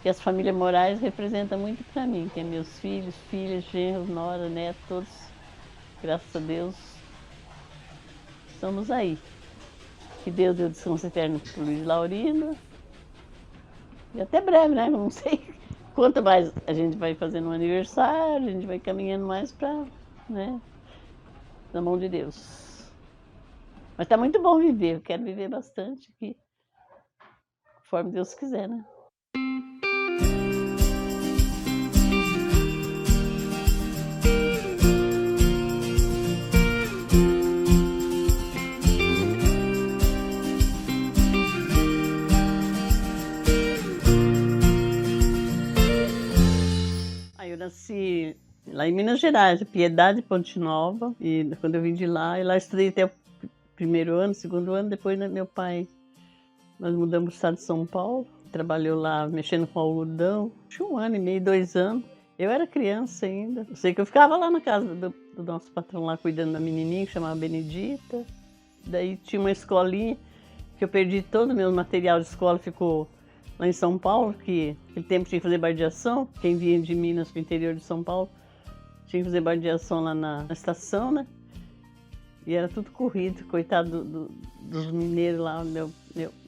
que essa família Moraes representa muito para mim, que é meus filhos, filhas, genros, nora, netos, todos, graças a Deus, estamos aí. Que Deus dê o descanso eterno para o Luiz Laurindo. E até breve, né? Não sei quanto mais a gente vai fazendo um aniversário, a gente vai caminhando mais para, né, na mão de Deus. Mas tá muito bom viver, eu quero viver bastante aqui, conforme Deus quiser, né? Aí eu nasci lá em Minas Gerais, Piedade, Ponte Nova, e quando eu vim de lá, eu lá estudei até o primeiro ano, segundo ano, depois, né, meu pai, nós mudamos para o estado de São Paulo, trabalhou lá mexendo com algodão, tinha 1 ano e meio, 2 anos. Eu era criança ainda. Eu sei que eu ficava lá na casa do nosso patrão lá, cuidando da menininha, que chamava Benedita. Daí tinha uma escolinha, que eu perdi todo o meu material de escola, ficou lá em São Paulo, que naquele tempo tinha que fazer bardeação. Quem vinha de Minas para o interior de São Paulo tinha que fazer bardeação lá na estação, né? E era tudo corrido, coitado dos mineiros lá.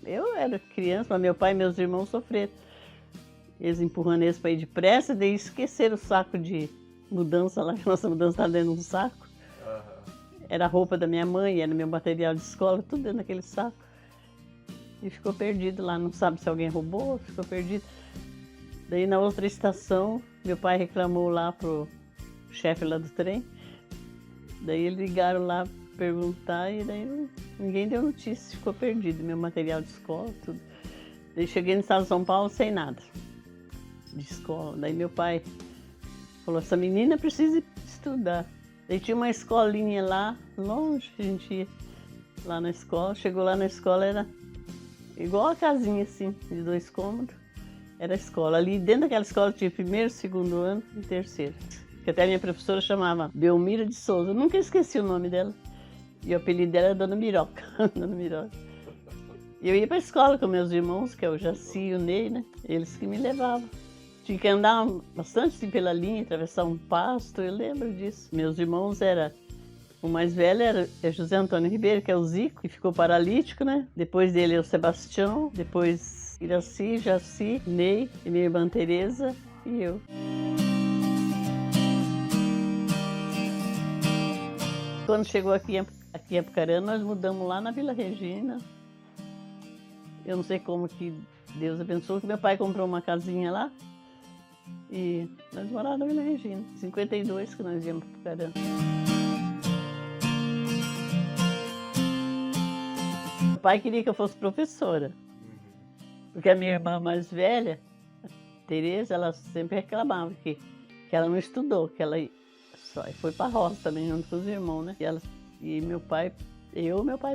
Eu era criança, mas meu pai e meus irmãos sofreram. Eles empurrando eles para ir depressa, daí esqueceram o saco de mudança lá, que a nossa mudança estava dentro de um saco. Era a roupa da minha mãe, era meu material de escola, tudo dentro daquele saco. E ficou perdido lá, não sabe se alguém roubou, ficou perdido. Daí na outra estação, meu pai reclamou lá pro chefe lá do trem. Daí eles ligaram lá perguntar e daí ninguém deu notícia, ficou perdido, meu material de escola, tudo. Daí cheguei no estado de São Paulo sem nada de escola. Daí meu pai falou, essa menina precisa estudar. Daí tinha uma escolinha lá, longe, a gente ia lá na escola. Chegou lá na escola, era igual a casinha assim, de 2 cômodos. Era a escola. Ali dentro daquela escola tinha primeiro, segundo ano e terceiro. Que até a minha professora chamava Belmira de Souza. Eu nunca esqueci o nome dela. E o apelido dela era Dona Miroca. Dona Miroca. E eu ia para a escola com meus irmãos, que é o Jaci e o Ney, né? Eles que me levavam. Tinha que andar bastante assim, pela linha, atravessar um pasto, eu lembro disso. Meus irmãos o mais velho era José Antônio Ribeiro, que é o Zico, que ficou paralítico, né? Depois dele é o Sebastião, depois Iraci, Jaci, Ney, e minha irmã Tereza e eu. Quando chegou aqui em Apucarana, nós mudamos lá na Vila Regina. Eu não sei como que Deus abençoou, que meu pai comprou uma casinha lá e nós morávamos na Vila Regina. 52 que nós íamos para Apucarana. Meu pai queria que eu fosse professora, porque a minha irmã mais velha, a Tereza, ela sempre reclamava que ela não estudou, que ela só foi para a roça também, junto com os irmãos, né? E meu pai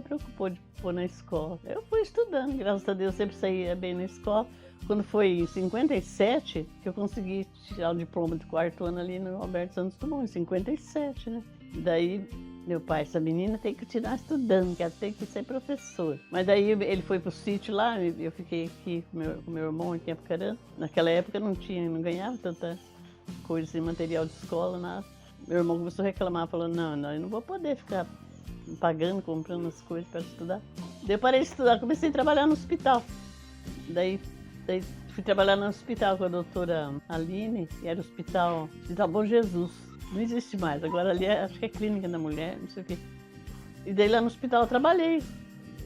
preocupou de pôr na escola. Eu fui estudando, graças a Deus, sempre saía bem na escola. Quando foi em 57, que eu consegui tirar o diploma de 4º ano ali no Alberto Santos Dumont, em 57, né? Daí, meu pai, essa menina tem que continuar estudando, que ela tem que ser professora. Mas daí ele foi pro sítio lá, eu fiquei aqui com meu irmão aqui em Apucarana. Naquela época não ganhava tanta coisa assim, material de escola, nada. Meu irmão começou a reclamar, falando, não, eu não vou poder ficar pagando, comprando as coisas para estudar. Daí eu parei de estudar, comecei a trabalhar no hospital. Daí fui trabalhar no hospital com a doutora Aline, que era o Hospital Bom Jesus. Não existe mais, agora ali acho que é Clínica da Mulher, não sei o quê. E daí lá no hospital eu trabalhei,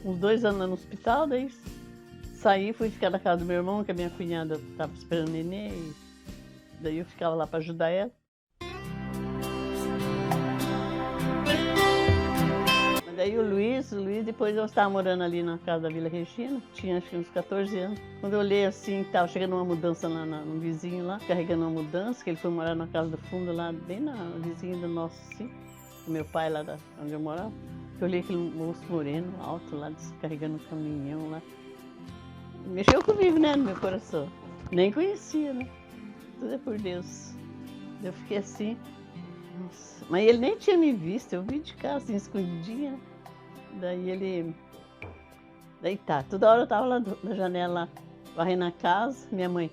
uns 2 anos lá no hospital, daí saí, fui ficar na casa do meu irmão, que a minha cunhada estava esperando nenê, e daí eu ficava lá para ajudar ela. Daí o Luiz, depois eu estava morando ali na casa da Vila Regina, tinha acho que uns 14 anos. Quando eu olhei assim, estava chegando uma mudança lá no vizinho lá, carregando uma mudança, que ele foi morar na casa do fundo lá, bem na vizinha do nosso sítio, do meu pai lá onde eu morava. Eu olhei aquele moço moreno, alto lá, descarregando um caminhão lá. Mexeu comigo, né, no meu coração. Nem conhecia, né? Tudo é por Deus. Eu fiquei assim, nossa. Mas ele nem tinha me visto, eu vi de casa assim, escondidinha. Daí tá, toda hora eu tava lá na janela, varrendo a casa, minha mãe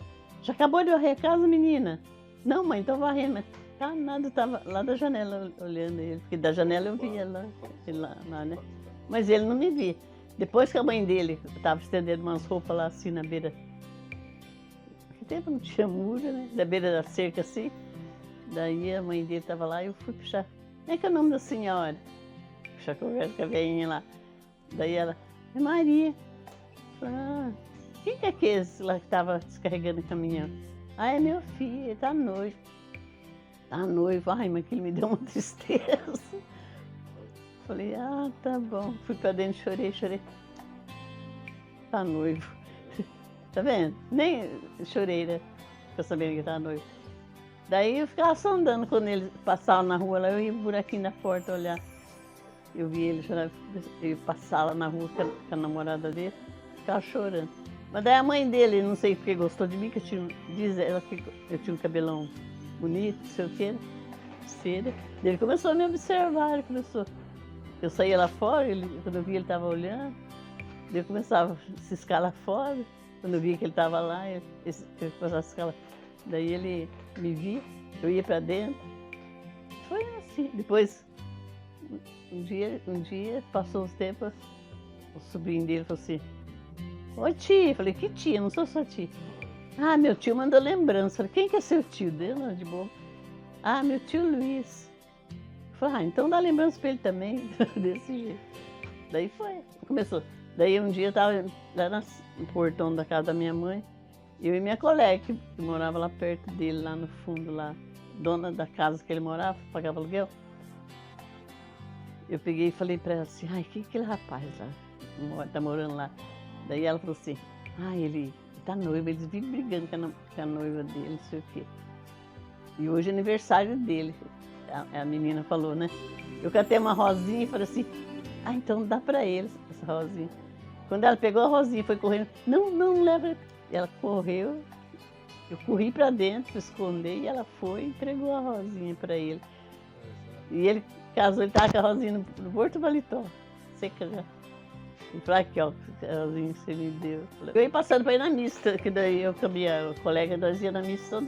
já acabou de varrer a casa, menina? Não, mãe, tô varrendo. Mas tá nada, tava lá da janela olhando ele, porque da janela eu via lá, ele lá, né? Mas ele não me via. Depois que a mãe dele estava estendendo umas roupas lá assim na beira, que tempo não tinha muro, né? Da beira da cerca assim. Daí a mãe dele estava lá e eu fui puxar. Como é que é o nome da senhora? Puxar conversa com a velhinha lá. Daí ela, é Maria. Eu falei, ah, quem que é aquele lá que estava descarregando o caminhão? Ah, é meu filho, ele tá noivo. Tá noivo, ai, mas aquilo me deu uma tristeza. Falei, ah, tá bom. Fui pra dentro, chorei. Tá noivo. Tá vendo? Nem chorei, né? Fica sabendo que tá noivo. Daí eu ficava só andando quando ele passava na rua lá, eu ia um buraquinho na porta olhar. Eu vi ele chorar, eu passava na rua com a namorada dele, ficava chorando. Mas daí a mãe dele, não sei porque gostou de mim, que diz ela que eu tinha um cabelão bonito, não sei o quê, cedo. Ele começou a me observar, ele começou. Eu saía lá fora, quando eu vi ele estava olhando, daí eu começava a ciscar lá fora. Quando eu via que ele estava lá, eu começava a ciscar lá. Daí ele me via, eu ia para dentro. Foi assim. Depois, um dia, passou uns tempos, o sobrinho dele falou assim, ô tia, eu falei, que tia? Não sou sua tia. Ah, meu tio mandou lembrança. Eu falei, quem que é seu tio? Dele, de boa. Ah, meu tio Luiz. Eu falei, ah, então dá lembrança para ele também, desse jeito. Daí foi, começou. Daí um dia eu estava lá no portão da casa da minha mãe, eu e minha colega, que morava lá perto dele, lá no fundo, lá, dona da casa que ele morava, pagava aluguel. Eu peguei e falei para ela assim, ai, que aquele rapaz lá, tá morando lá. Daí ela falou assim, ai, ele tá noivo, eles vivem brigando com a noiva dele, não sei o quê. E hoje é aniversário dele, a menina falou, né? Eu catei uma rosinha e falei assim, ah, então dá para ele essa rosinha. Quando ela pegou a rosinha e foi correndo, não leva. Ela correu, eu corri para dentro para esconder e ela foi e entregou a rosinha para ele. E ele casou, ele estava com a rosinha no Porto Valitó, seca já. E falei, aqui ó, a rosinha que você me deu. Eu ia passando para ir na missa, que daí eu com a minha colega, nós ia na missa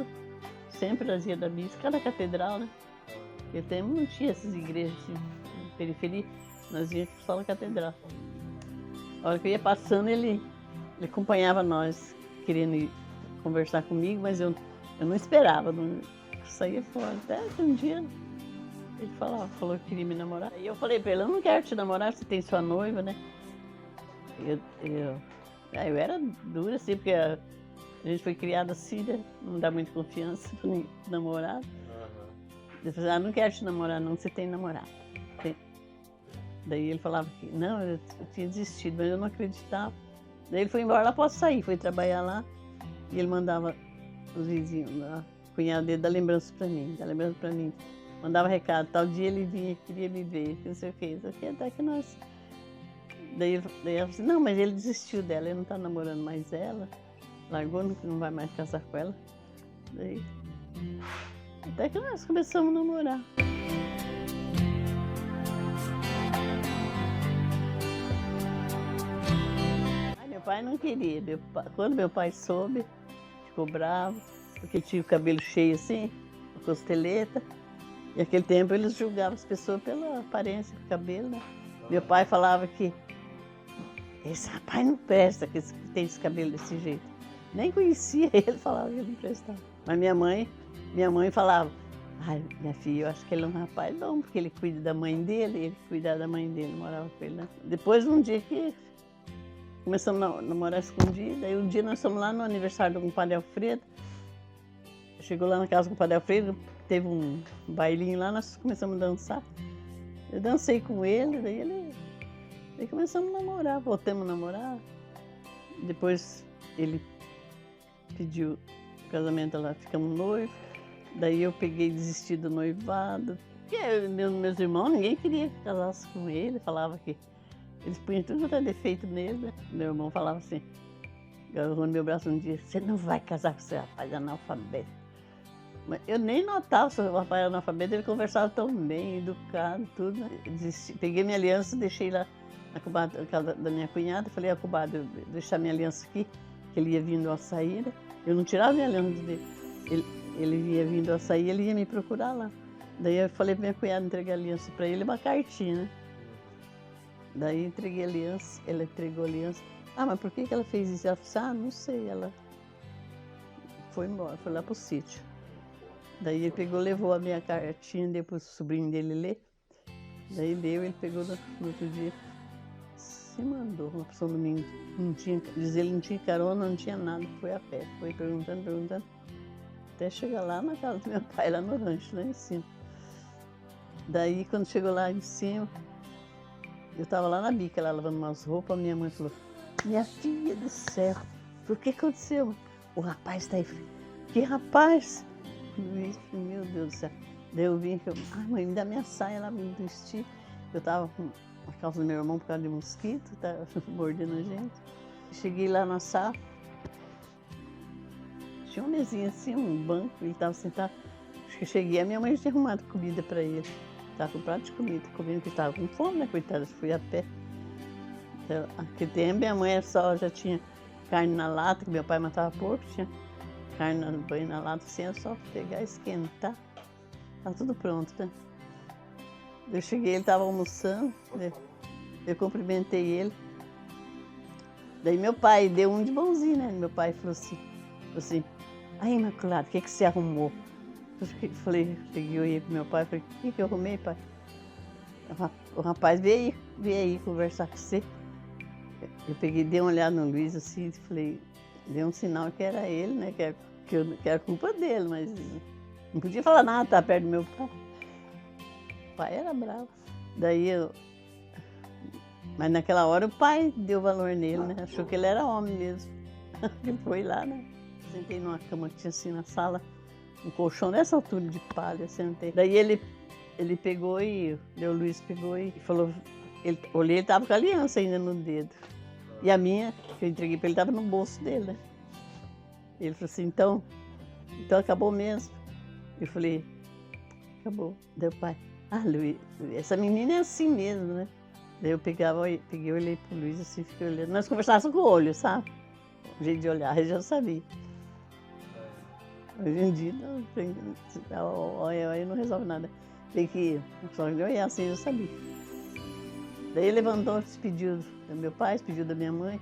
sempre nós ia na missa, cada catedral, né? Porque tempo não tinha essas igrejas assim, na periferia, nós íamos só na catedral. A hora que eu ia passando, ele acompanhava nós, querendo ir conversar comigo, mas eu não esperava, não saía fora. Até que um dia ele falou que queria me namorar. E eu falei pra ele, eu não quero te namorar, você tem sua noiva, né? Eu era dura, assim, porque a gente foi criada assim, né? Não dá muita confiança pro namorado. Eu falei, não quero te namorar não, você tem namorado. Daí ele falava que não, eu tinha desistido, mas eu não acreditava. Daí ele foi embora lá, posso sair, foi trabalhar lá. E ele mandava os vizinhos, a cunhada dele, dar lembrança pra mim, Mandava recado, tal dia ele vinha, queria me ver, não sei o que, até que nós... Daí ela falou assim, não, mas ele desistiu dela, ele não tá namorando mais ela, largou, não vai mais casar com ela. Daí... Até que nós começamos a namorar. Meu pai não queria. Quando meu pai soube, ficou bravo, porque tinha o cabelo cheio assim, a costeleta. E naquele tempo eles julgavam as pessoas pela aparência do cabelo, né? Meu pai falava que esse rapaz não presta, que tem esse cabelo desse jeito. Nem conhecia ele, falava que ele não prestava. Mas minha mãe falava, ai, minha filha, eu acho que ele é um rapaz bom, porque ele cuida da mãe dele, ele cuidava da mãe dele, morava com ele, né? Depois, um dia que começamos a namorar escondido, aí um dia nós fomos lá no aniversário do compadre Alfredo, chegou lá na casa do compadre Alfredo, teve um bailinho lá, nós começamos a dançar. Eu dancei com ele, daí começamos a namorar, voltamos a namorar. Depois ele pediu casamento lá, ficamos noivos. Daí eu peguei e desisti do noivado. Porque meus irmãos, ninguém queria que casasse com ele, falava que eles punham tudo até defeito nele, né? Meu irmão falava assim, agarrou no meu braço um dia, você não vai casar com esse rapaz analfabeto. Mas eu nem notava se o rapaz era analfabeto, ele conversava tão bem, educado, tudo. Né? Desisti, peguei minha aliança, deixei lá na casa da minha cunhada, falei, comadre, deixar minha aliança aqui, que ele ia vindo ao sair, né? Eu não tirava minha aliança dele. Ele ia vindo a sair, ele ia me procurar lá. Daí eu falei pra minha cunhada entregar a aliança pra ele, uma cartinha, né? Daí entreguei a aliança, ela entregou a aliança. Ah, mas por que ela fez isso? Ela falou assim, não sei, ela foi embora, foi lá pro sítio. Daí ele pegou, levou a minha cartinha, deu pro sobrinho dele ler. Daí deu, ele pegou no outro dia, se mandou, uma pessoa domingo. Não tinha, diz ele, não tinha carona, não tinha nada, foi a pé. Foi perguntando, até chegar lá na casa do meu pai, lá no rancho, lá em cima. Daí, quando chegou lá em cima, eu estava lá na bica, lá lavando umas roupas, minha mãe falou, minha filha do céu, por que aconteceu? O rapaz está aí. Que rapaz? Meu Deus do céu. Daí eu vim, mãe, me dá minha saia lá, me vestir. Eu estava com a calça do meu irmão por causa de mosquito, estava mordendo a gente. Cheguei lá na sala, tinha uma mesinha assim, um banco, ele estava sentado. Acho que eu cheguei, a minha mãe já tinha arrumado comida para ele. Estava com prato de comida, comendo, porque estava com fome, né, coitada, fui a pé. Então, naquele tempo, minha mãe já tinha carne na lata, que meu pai matava porco, tinha carne no banho na lata, assim, era só pegar e esquentar. Estava tudo pronto, né? Eu cheguei, ele estava almoçando, eu cumprimentei ele. Daí meu pai deu um de bonzinho, né? Meu pai falou assim, aí, Imaculada, o que você arrumou? Eu falei, peguei, olhei pro meu pai, falei, o que eu arrumei, pai? O rapaz veio aí conversar com você. Eu peguei, dei uma olhada no Luiz assim, falei, dei um sinal que era ele, né? Que era culpa dele, mas não podia falar nada, tá perto do meu pai. O pai era bravo. Mas naquela hora o pai deu valor nele, né? Achou que ele era homem mesmo. Ele foi lá, né? Sentei numa cama que tinha assim na sala, um colchão dessa altura de palha, sentei. Daí ele pegou e, o Luiz pegou e falou, olhei, ele tava com a aliança ainda no dedo. E a minha, que eu entreguei para ele, estava no bolso dele, né? Ele falou assim, então acabou mesmo. Eu falei, acabou. Daí o pai, Luiz, essa menina é assim mesmo, né? Daí eu peguei, olhei pro Luiz assim, fiquei olhando. Nós conversávamos com o olho, sabe? O jeito de olhar, ele já sabia. Hoje em dia, olha, não resolve nada. Tem que só de olhar assim, eu sabia. Daí ele levantou, despediu do meu pai, despediu da minha mãe.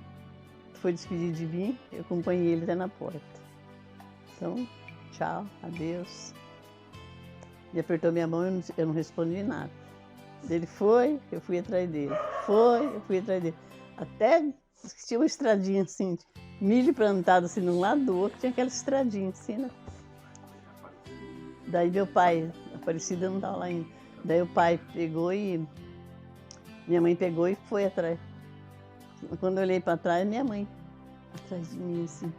Foi despedir de mim, eu acompanhei ele até na porta. Então, tchau, adeus. Ele apertou minha mão e eu não respondi nada. Ele foi, eu fui atrás dele. Foi, eu fui atrás dele. Até tinha uma estradinha assim, milho plantado assim de um lado do outro, tinha aquela estradinha assim, né? Daí meu pai, Aparecida não estava lá ainda. Daí o pai pegou e... Minha mãe pegou e foi atrás. Quando eu olhei para trás, minha mãe atrás de mim, assim.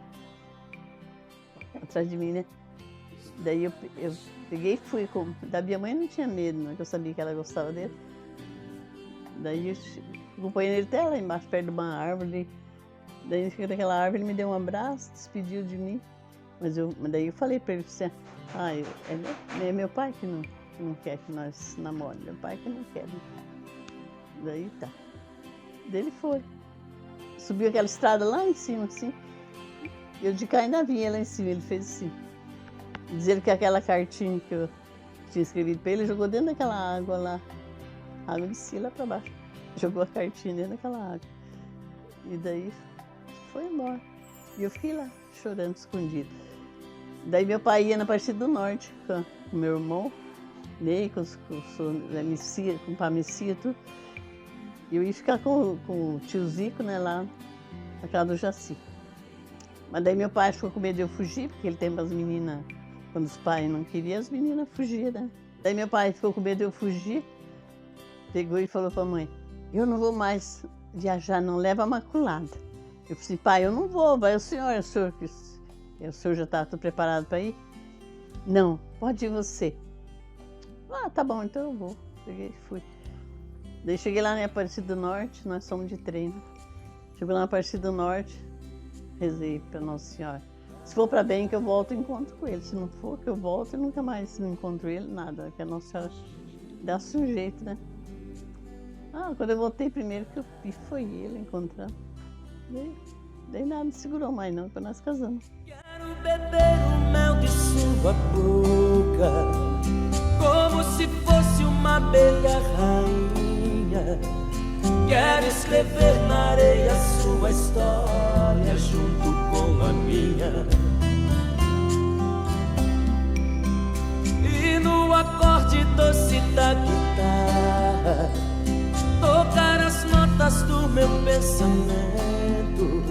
Atrás de mim, né? Daí eu peguei e fui. Da minha mãe não tinha medo, né? Eu sabia que ela gostava dele. Daí eu acompanhei ele até lá embaixo, perto de uma árvore. Daí ele chegou naquela árvore, ele me deu um abraço, despediu de mim. Mas daí eu falei para ele, assim, é meu pai que não quer que nós namoremos, meu pai que não quer. Né? Daí tá. Daí ele foi. Subiu aquela estrada lá em cima, assim. Eu de cá ainda vinha lá em cima, ele fez assim. Dizer que aquela cartinha que eu tinha escrevido para ele, jogou dentro daquela água lá. A água descia lá para baixo. Jogou a cartinha dentro daquela água. E daí foi embora. E eu fiquei lá, chorando, escondido. Daí meu pai ia na Aparecida do Norte com o meu irmão, Ney, com o Pamicia, tudo. E eu ia ficar com o tio Zico, né, lá na casa do Jaci. Mas daí meu pai ficou com medo de eu fugir, porque ele tem as meninas, quando os pais não queriam, as meninas fugiam, né? Daí meu pai ficou com medo de eu fugir, pegou e falou para a mãe, eu não vou mais viajar, não leva a Imaculada. Eu falei assim, pai, eu não vou, vai o senhor já está preparado para ir? Não, pode ir você. Ah, tá bom, então eu vou. Peguei e fui. Daí cheguei lá na Aparecida do Norte, nós somos de trem. Chegou lá na Aparecida do Norte, rezei para Nossa Senhora. Se for para bem que eu volto, eu encontro com ele. Se não for que eu volto, eu nunca mais não encontro ele, nada. Que a Nossa Senhora dá-se um jeito, né? Quando eu voltei primeiro que eu vi, foi ele encontrando. Daí nada, não segurou mais não, depois nós casamos. beber o mel de sua boca, como se fosse uma abelha rainha. Quero escrever na areia sua história junto com a minha. E no acorde doce da guitarra tocar as notas do meu pensamento,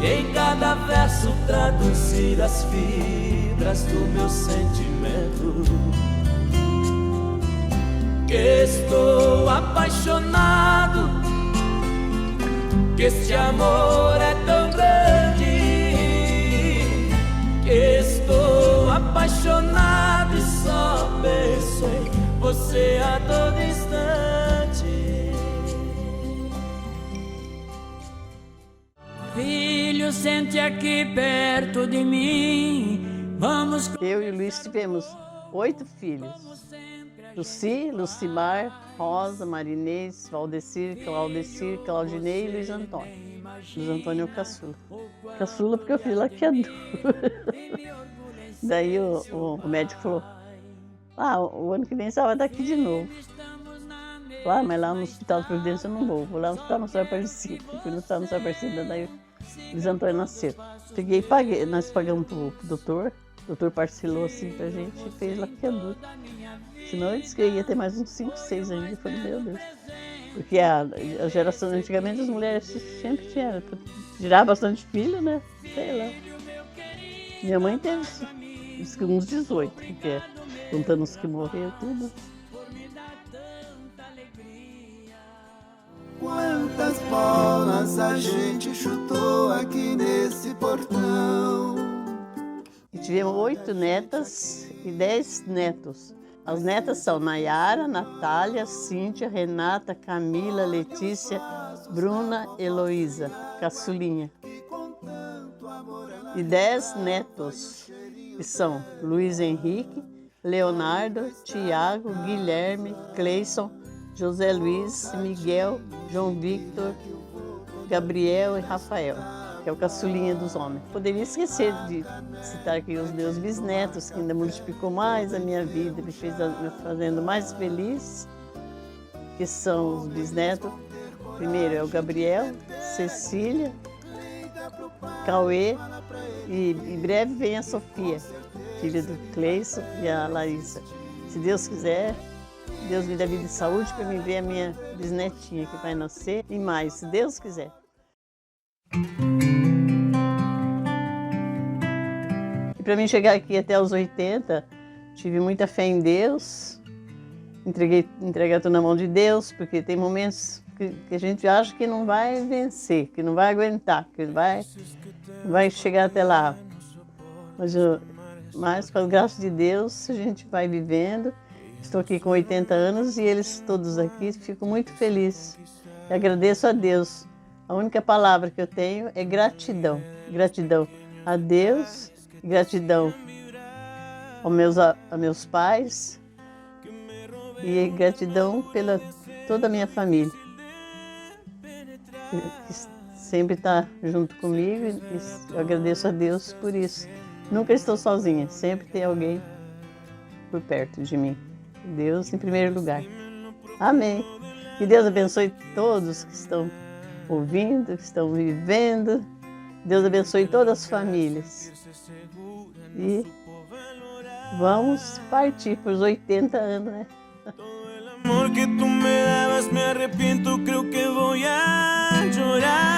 e em cada verso traduzir as fibras do meu sentimento. Que estou apaixonado, que este amor é tão grande, que estou apaixonado e só penso em você a todo instante. Filho, sente aqui perto de mim, vamos. Eu e o Luiz tivemos 8 filhos. Luci, Lucimar, Rosa, Marinês, Valdecir, Claudinei e Luiz Antônio. Luiz Antônio é o caçula. Caçula porque eu fiz laqueadura. Daí o médico falou, o ano que vem você vai estar aqui de novo. Falei, mas lá no Hospital de Providência eu não vou lá no Hospital Nossa Senhora Aparecida. Fui no Hospital Nossa Senhora Aparecida, daí o Luiz Antônio nasceu. Peguei e paguei, nós pagamos pro doutor. O doutor parcelou assim pra gente e fez laqueadura. Senão eu disse que eu ia ter mais uns 5, 6 ainda. Eu falei, meu Deus. Porque a geração antigamente as mulheres sempre tinham, tirar bastante filho, né? Sei lá. Minha mãe teve uns 18, porque contando os que morreram, tudo. Quantas bolas a gente chutou aqui nesse portão. E tivemos 8 netas e 10 netos. As netas são Nayara, Natália, Cíntia, Renata, Camila, Letícia, Bruna, Heloísa, caçulinha. E 10 netos, que são Luiz Henrique, Leonardo, Tiago, Guilherme, Cleison, José Luiz, Miguel, João Victor, Gabriel e Rafael, que é o caçulinha dos homens. Poderia esquecer de citar aqui os meus bisnetos, que ainda multiplicou mais a minha vida, me fez me fazendo mais feliz, que são os bisnetos. Primeiro é o Gabriel, Cecília, Cauê e em breve vem a Sofia, filha do Cleison e a Larissa. Se Deus quiser, Deus me dá vida e saúde para me ver a minha bisnetinha que vai nascer e mais, se Deus quiser. E para mim chegar aqui até os 80, tive muita fé em Deus, entreguei tudo na mão de Deus, porque tem momentos que a gente acha que não vai vencer, que não vai aguentar, que vai chegar até lá. Mas com a graça de Deus a gente vai vivendo. Estou aqui com 80 anos e eles todos aqui, fico muito feliz. E agradeço a Deus. A única palavra que eu tenho é gratidão. Gratidão a Deus, gratidão aos meus pais e gratidão pela toda a minha família, que sempre está junto comigo e eu agradeço a Deus por isso. Nunca estou sozinha, sempre tem alguém por perto de mim. Deus em primeiro lugar. Amém. Que Deus abençoe todos que estão ouvindo, que estão vivendo. Deus abençoe todas as famílias. E vamos partir para os 80 anos, né? Amor que tú me dabas, me arrepiento, creo que voy a llorar.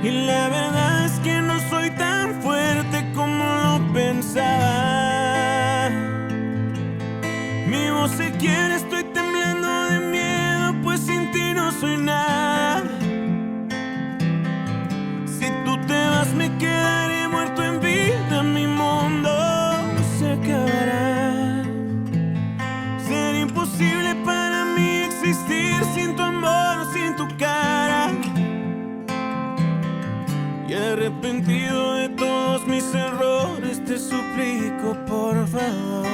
Y la verdad es que no soy tan fuerte como lo pensaba. Mi voz se quiere, estoy temblando de miedo, pues sin ti no soy nada. Si tú te vas me quedaré muerto en vida, mi mundo se acabará. Sería imposible para mí existir sin tu amor, sin tu cara. Y arrepentido de todos mis errores, te suplico por favor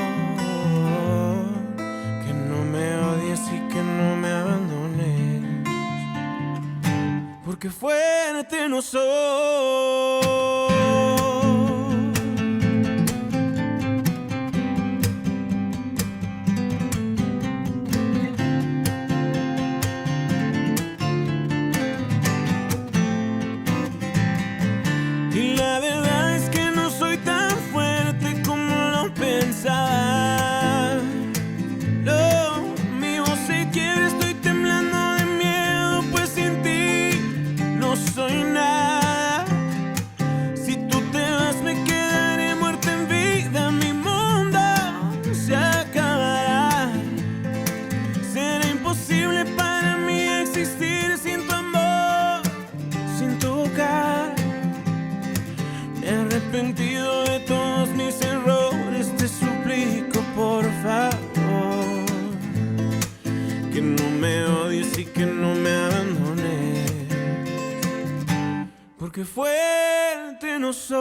que no me odies y que no me abandones, porque fuerte no soy. arrepentido de todos mis errores, te suplico por favor que no me odies y que no me abandones, porque fuerte no soy,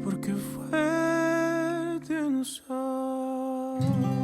porque fuerte no soy.